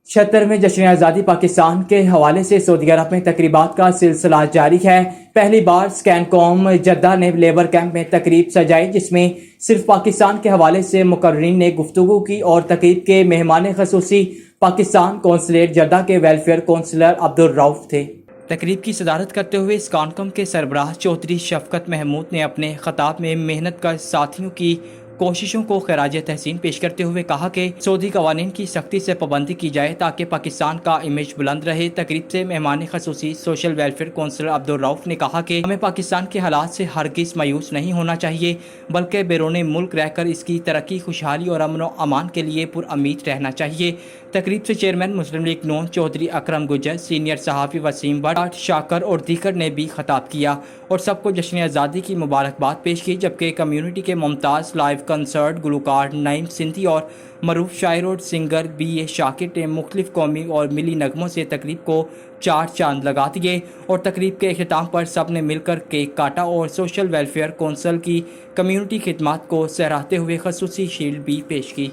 76 میں جشن آزادی پاکستان کے حوالے سے سعودی عرب میں تقریبات کا سلسلہ جاری ہے۔ پہلی بار سکین کوم جدہ نے لیبر کیمپ میں تقریب سجائی، جس میں صرف پاکستان کے حوالے سے مقررین نے گفتگو کی اور تقریب کے مہمان خصوصی پاکستان قونصلیٹ جدہ کے ویلفیئر کونسلر عبدالرؤف تھے۔ تقریب کی صدارت کرتے ہوئے سکین کوم کے سربراہ چودھری شفقت محمود نے اپنے خطاب میں محنت کار ساتھیوں کی کوششوں کو خراج تحسین پیش کرتے ہوئے کہا کہ سعودی قوانین کی سختی سے پابندی کی جائے تاکہ پاکستان کا امیج بلند رہے۔ تقریب سے مہمان خصوصی سوشل ویلفیئر کونسلر عبدالرؤف نے کہا کہ ہمیں پاکستان کے حالات سے ہرگز مایوس نہیں ہونا چاہیے، بلکہ بیرون ملک رہ کر اس کی ترقی، خوشحالی اور امن و امان کے لیے پرامید رہنا چاہیے۔ تقریب سے چیئرمین مسلم لیگ نون چودھری اکرم گجر، سینئر صحافی وسیم بٹ، شاکر اور دیگر نے بھی خطاب کیا اور سب کو جشن آزادی کی مبارکباد پیش کی، جبکہ کمیونٹی کے ممتاز لائیو کنسرٹ گلوکار نعیم سندھی اور معروف شاعر اور سنگر بی اے شاکر نے مختلف قومی اور ملی نغموں سے تقریب کو چار چاند لگا دیے اور تقریب کے اختتام پر سب نے مل کر کیک کاٹا اور سوشل ویلفیئر کونسل کی کمیونٹی خدمات کو سراہتے ہوئے خصوصی شیلڈ بھی پیش کی۔